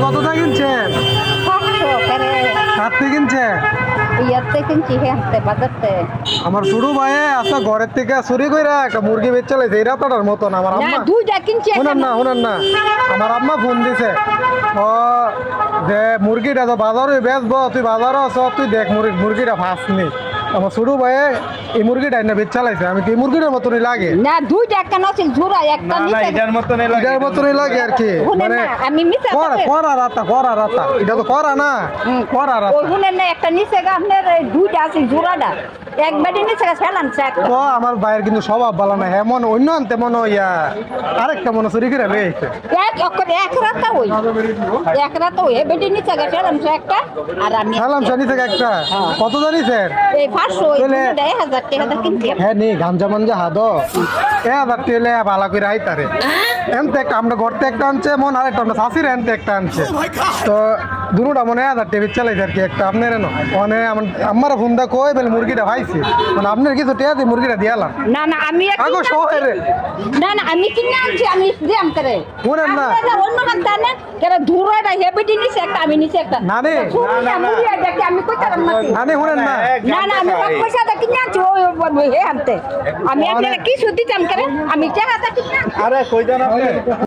কত টাকা কিনছেন? 500 করে কাটতে কিনছে? ইয়াতে কিনছি হেঁটে বাজারতে। আমার ছোট ভাই আচ্ছা ঘরের থেকে চুরি কইরা একটা মুরগি বেচে লাইছে এই রাতাটার মতন আমার না আম্মা। দুইটা কিনছি শুনেন না আমার আম্মা ফোন দিছে ও যে মুরগিটা তো বাজারে বেচবো, তুই বাজারে আছ, তুই দেখ মুরগিটা ফাঁস নি। আমার ছোট ভাই এই মুরগিটা এনে বেচে লাইছে, আমি কি এই মুরগিটার মতনই লাগে? না দুইটা কেন আছে ঝুরা একটা নিচে এটার মতনই লাগে আর কি, শুনেন মানে না, আমি মিথ্যা কথা করা রাতা এটা তো করা না, করা রাতা। ওই শুনেন না একটা নিচে আপনার দুইটা আছে ঝুরাটা একবারই নিচে ফেলান স্যার তো আমার ভাইয়ের কিন্তু স্বভাব ভালো না, এমন অন্য আনতে মনে ইয়া আরেকটা মনে চুরি করে লইছে। এক রাত ওই বেটি নিচে ফেলাম একটা আর আমি সালাম জানি থেকে একটা কত জানিছেন? এই 500 তাহলে- 1000 টাকা কিনছি হ্যাঁ নি গাঞ্জা মাঞ্জা হাদো তেলে ভালো করে আইতারে এমতে একটা আমরা ঘরতে একটা আনছে মন আর একটা আমরা শাশির এমতে একটা আনছে, তো দুটা মনে 1000 টেবিল চালাইছে আর কি একটা আপনার এনো মানে আমার ফোন দা কই বলে মুরগিটা ভাইছি, মানে আপনার কিছু টেয়া দিয়ে মুরগিটা দিয়ালাম না আমি আগো শহরে না আমি কিনে আনছি আমি দিয়াম করে শুনেন না। আপনারা অন্য মানতা না কেন ধুরাটা হেবেটি নিচে একটা আমি নিচে একটা না রে। আমি কইতাম না নানি শুনেন না আমি পয়সা দা কিনে আনছি ওই হে আনতে আমি আপনারা কিছু দিতাম করে আমি টাকাটা কিনে আনছি। আরে কই যান আপনি?